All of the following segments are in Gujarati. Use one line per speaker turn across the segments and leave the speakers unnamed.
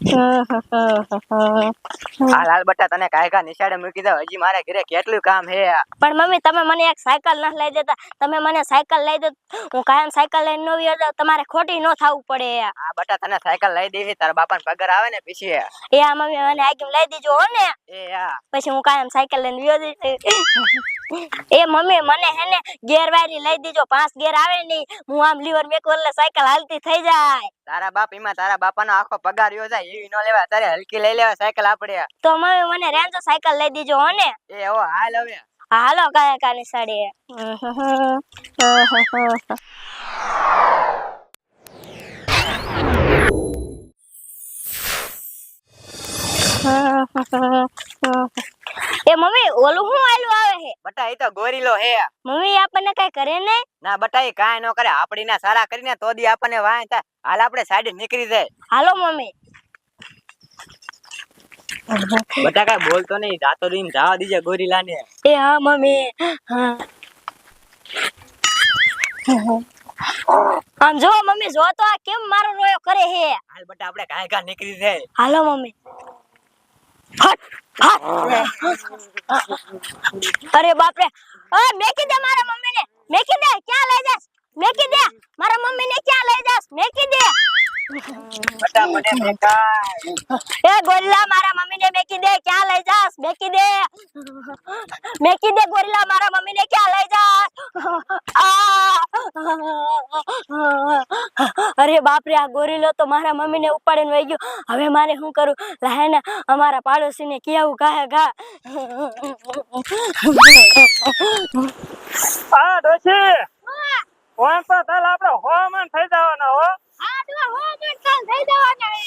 આ લાલ બટા તને કાયકા નિશાળે મૂકી દો, હજી મારે ઘરે કેટલું કામ હે.
પણ મમ્મી તમે મને એક સાયકલ ન લઈ દેતા, તમે મને સાયકલ લઈ દો, હું કાયમ સાયકલ લઈને ન વ્યો જાઉં, તમારે ખોટી ન થાવું પડે.
આ બટા તને સાયકલ લઈ દેવી, તારા બાપાને પગાર આવે ને પછી.
એ આ મમ્મી મને આગળ લઈ દીજો હો ને, પછી હું કાયમ સાયકલ લઈને વ્યો જઈશ. એ મમ્મી મને હે ને ગેરવાયરી લઈ દીજો, 5 ગેર આવે નહીં, હું આમ લીવર મેક વરલે સાયકલ હાલતી થઈ જાય.
તારા બાપ એમાં તારા બાપાનો આખો પગાર રહ્યો જાય, એવી ન લેવા, તારે હલકી લઈ લેવા સાયકલ આપણે.
તો મમ્મી મને રેન્જો સાયકલ લઈ દીજો હો ને.
એ હો હાલ હવે.
હાલો કાયકા ની સાડી. એ મમ્મી ઓલું હું આયલું આવે હે?
બટા એ તો ગોરીલો હે.
મમ્મી આપણને કઈ કરે ને?
ના બટા એ કાઈ ન કરે, આપડી ના સારા કરીને તો દી આપણને વાય થાય. હાલ આપણે સાઈડ નીકળી જાય.
હાલો મમ્મી.
બટા કઈ બોલતો નહીં, જાતો દઈને જવા દીજે ગોરીલાને.
એ હા મમ્મી. આમ જો મમ્મી, જો તો આ કેમ મારો રોયો કરે હે.
હાલ બટા આપણે કાયકા નીકળી જાય.
હાલો મમ્મી. અરે બાપ રે, મેકી દે મારા મમ્મી ને, મેકી દે. ક્યાં લઈ જાસ? મેકી દે મારા મમ્મી ને, ક્યાં લઈ જાસ? મેકી દે.
બટા મને મેકાય.
એ ગોરિલ્લા મારા મમ્મી ને મેકી દે, ક્યાં લઈ જાસ? મેકી દે, મેકી દે ગોરિલ્લા મારા મમ્મી ને, ક્યાં લઈ જાસ? અરે બાપ રે, આ ગોરિલ્લો તો મારા મમ્મી ને ઉપાડીને વઈ ગયો. હવે મારે શું કરું? લાહે ને અમારા પાડોશી ને કેવું ગાય ગા.
આ ડોશી કોણ તો તાલ આપણે હોમન થઈ જવાના હો.
આડવા હોમન કાલ થઈ જવાના હે.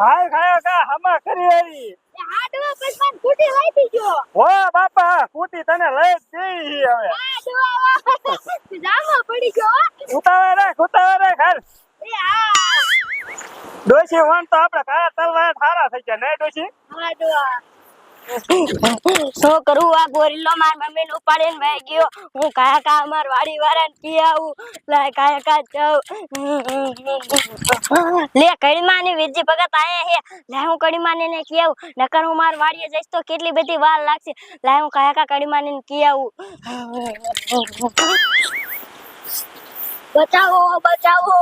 હાય ખાયો કા હમા કરી આવી.
એ આડવા પછી કુટી લઈ દીજો.
હો બાપા કુટી તને લઈ જ દેવી હવે.
આડવા જામો પડી ગયો.
ઉતાવે રે ખાલ.
એ આ
ડોશી વણ તો આપણે કાયા તલવા થારા થઈ ગયા ને ડોશી.
આડવા શું કરું? આ ગોરિલ્લો માર મમ્મી ને ઉપાડીને વહી ગયો. હું કાયા કા અમાર વાડી વાળાને કી આવું? લે કાયા કા જાવ. લે કડીમાં ની વીરજી ભગત આયા હે. લે હું કડીમાં ને કી આવું, નકર હું માર વાડીએ જઈશ તો કેટલી બધી વાર લાગશે. લે હું કાયા કા કડીમાં ને કી આવું. બચાવો બચાવો.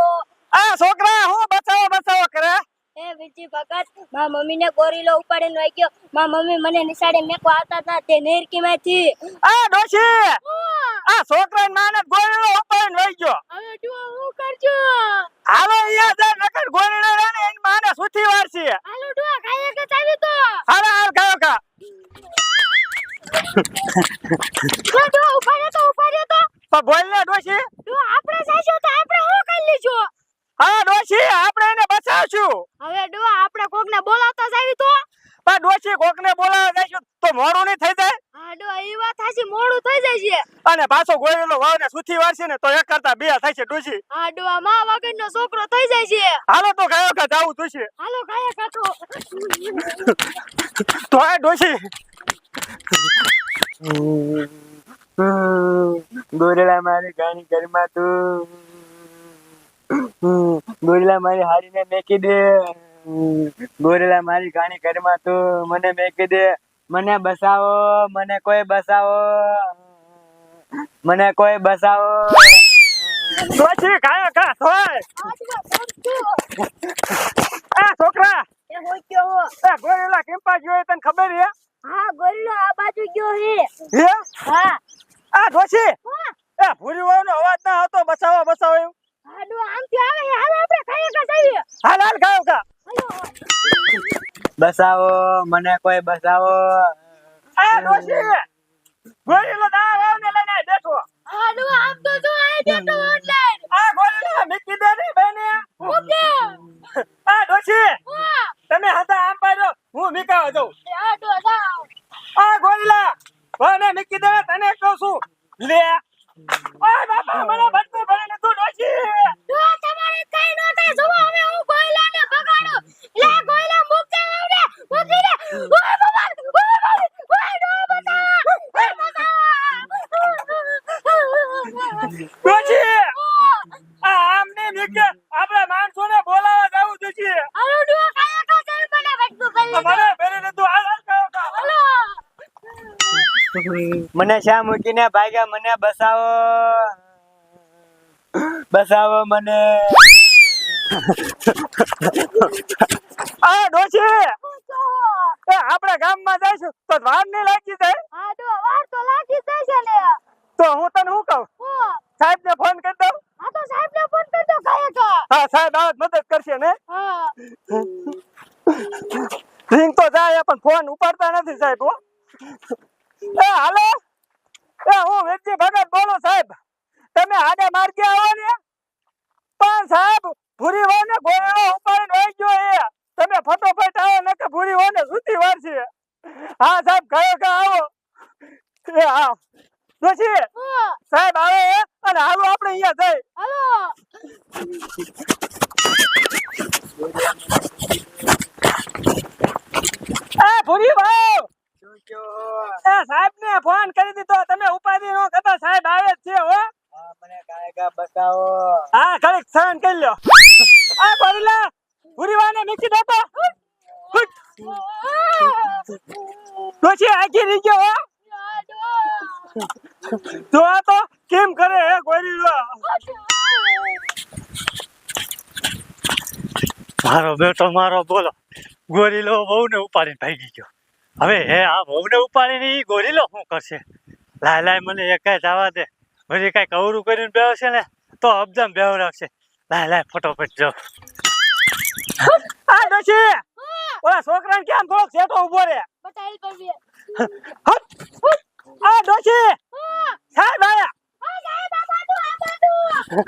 આ છોકરા હું બચાવો કરે.
એ વીરજી ભગત, માર મમ્મી ને ગોરિલ્લો ઉપાડીને વહી ગયો. માર મમ્મી મને નિશાળે મેકો આવતા હતા તે નેરકી માંથી.
આ ડોશી આ છોકરા નાને ગોળીનો ઉપાડીને વઈ ગયો.
હવે તું હું કરજો?
હાલો અહીંયા જા, નકર ગોળીનો રાને એની માને સુથી વારસી.
હાલો તું ખાયા કે ચાવી તો.
હાલ ખાયો કા.
તું ઉપાડ્યો તો.
પણ બોલ ને ડોશી.
તું આપણે જાઈશું તો આપણે શું કરી લીધું?
હા ડોશી આપણે એને બચાવશું.
હવે ડો આપણે કોકને બોલાવતા જાવી તો.
પણ ડોશી કોકને બોલાવવા જઈશું તો મોડું નહીં થઈ જાય.
હા ડો એ વાત થાસી, મોડું થઈ જાય છે.
અને પાછો ગોળીનો વાવને સુથી વારસી ને તો એક કરતા બે થાય છે ડોશી.
હા ડો આ માં વગરનો છોકરો થઈ જાય છે.
હાલો તો ખાયો કા જાવું ડોશી.
હાલો ખાયા કાતો.
તો આ ડોશી
ગોરેલા મારી ગાની ઘરમાં તું. ગોરેલા મારી હારીને મેકી દે. ગોરેલા મારી ગાની ઘરમાં તું, મને મેકી દે. મને બસાવો, મને કોઈ બસાવો, મને કોઈ બસાવો.
ડોશી ખાયો કા થોય. આ છોકરા
એ હોય ગયો હો.
આ ગોરેલા કેમ્પા ગયો તને ખબર હે?
હા ગોરિલ્લો આ બાજુ ગયો હે.
હે
હા
આ ડોશી
હા.
એ ભૂરી વાવનો અવાજ ના આવતો, બસાવો એમ.
હા ડો આમથી આવે હે. હાલ આપણે ખાયા કા જાવીએ.
હાલ ખાયો કા.
બસાવો, મને કોઈ બસાવો.
આ ડોશી ગોરેલો દા વાવને લઈને બેઠો.
હા ડો આમ તો જો આ જતો ઓનલાઈન.
આ ગોરેલા મીકી દે ની બેને.
ઓકે.
આ ડોશી
હા
તમે હતા આમ પાડો, હું મીકાવા જાઉં.
આ ડો જાવ.
આ ગોરેલા વાને મીકી દે, તને કહું છું. લે ઓય બાપા મને બટકું ભરીને તું ડોશી.
ડો તમારે કઈ નો થાય. જો હવે હું ગોયલાને ભગાડો. લે ગોયલા મુકતે આવડે. મુકી દે. ઓય બાબા, ઓય બાબા, ઓય ડો બતા. ઓય બતા.
ડોશી આ આમને મીકે આપણે માણસોને બોલાવા જાવું જોઈએ.
આલો ડો ખાયા કા કઈ
મને શા મૂકીને ભાગ્યા, મને બસાવો, બસાવો મને.
આ ડોશી એ આપણે ગામમાં જઈશું તો વાર નહીં લાગી જાય.
હા તો વાર તો લાગી જાય છે ને.
તો હું તને શું કહું, સાહેબ ને ફોન કરી દઉં.
હા તો સાહેબ ને ફોન કરી દો કાયકા.
હા સાહેબ આવ મદદ કરશે ને.
હા
રિંગ તો જાય પણ ફોન ઉપાડતા નથી સાહેબ. હો એ હાલો, એ હું વેચી ભગત બોલું સાહેબ. તમે આડે માર્ગે આવો ને પણ સાહેબ ભૂરી વાને ગોળો ઉપાડીને વહી ગયો એ. તમે ફટોફટ આવો ને કે ભૂરી વાને સુતી વાર છે. હા સાહેબ કયો કે આવો. એ હા ડોશી સાહેબ આવે અને હાલો આપણે અહીંયા જઈ.
હાલો.
એ ભૂરી ભાઈ
શું કહો?
એ સાહેબ ને ફોન કરી દીધો, તમે ઉપાધિ નો કરતા, સાહેબ આવે જ છે. હો
હા, મને કાયકા બસાવો.
હા ઘડીક સહન કરી લ્યો. આ ભરીલા ભૂરીવાને મૂકી દેતો. ડોશી આખી રહી ગયો. હો જો આ તો કેમ કરે હે ગોરીલો.
મારો બેટો મારો બોલો ગોરીલો વહુને ઉપાડીને ભાગી ગયો. હવે હે આ વહુને ઉપાડીને ઈ ગોરીલો શું કરશે? લાય લાય મને એકાય જવા દે. વળી કાંઈક અવરું કરીને બેહશે ને તો અબજામ બેવડાવશે. લાય લાય ફટોફટ જાઓ.
આ ડોશી ઓલા છોકરાને કેમ થોડો સેટો ઉભો રે.
બટાઈ કરવી.
આ ડોશી સાહેબ આયા.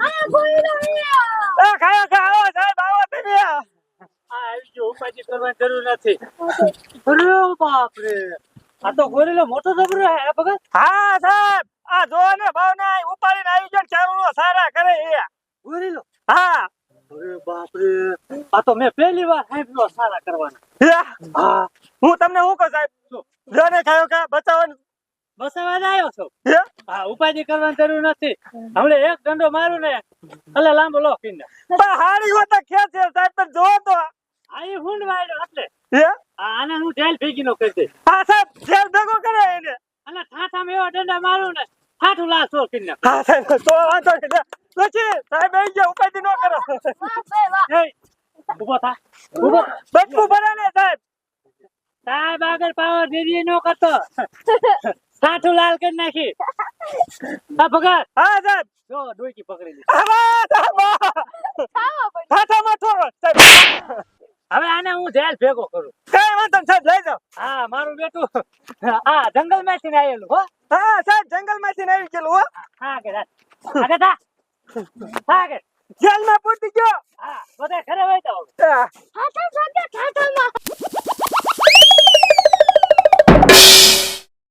આ ગોળીનો અહીંયા.
એ ખાયો આવો સાહેબ આવો તમે.
આ આવી ગયો, ઉપાધિ કરવાની જરૂર નથી. અરે બાપ રે, આ તો ગોરીલો મોટો જબરો હે ભગત.
હા સાહેબ આ જો ને ભાવના ઉપાડીને આવી ગયો ને ચારુનો સારા કરે એ.
ગોરીલો?
હા
અરે બાપ રે, આ તો મેં પહેલી વાર સાંભળ્યો સારા કરવાના.
હા હું તમને શું કહું સાહેબ, જો ને ખાયો કા બચાવવાનું.
બસાવા જ આવ્યો છો?
હે?
હા, ઉપાધિ કરવાની જરૂર નથી. હમણે એક દંડો મારું ને એટલે લાંબો લો પીને.
પણ હારી હોત ખેત છે સાહેબ, પણ જો તો.
આ ઈ હુંડ વાળ્યો એટલે
હે?
આને હું જેલ ભેગી નો કરી દે.
હા સાહેબ જેલ ભેગો કરે એને.
અને ઠાઠામાં એવા દંડા મારું ને ઠાઠું લાશ સો પીને.
હા સાહેબ તો વાંધો નહીં. પછી સાહેબ આવી ગયા, ઉપાધિ ન કરો.
વાહ ભાઈ વાહ.
એ ઉભો થા, ઉભો.
બચકું ભરે ને સાહેબ.
સાહેબ આગળ પાવર દેરી નો કરતો. ઠાઠું લાલ કરી નાખી. આ ભગત
હા સાહેબ.
જો ડોકી પકડી દી.
આવા સાહેબ
ખાવા પડે.
ઠાઠામાં થોડો સાહેબ.
હવે આને હું જેલ ભેગો કરું.
કઈ વાંધો નહીં સાહેબ, લઈ જાઓ.
હા, મારું બેટું આ જંગલ માંથી આવેલું. હો
હા સાહેબ જંગલમાંથી ને આવી ગયેલું. હો
હા કે આગળ થા. હા કે
જેલમાં પૂટી ગયો.
હા બધા ઘરે હોય તો
હા.
હા સાહેબ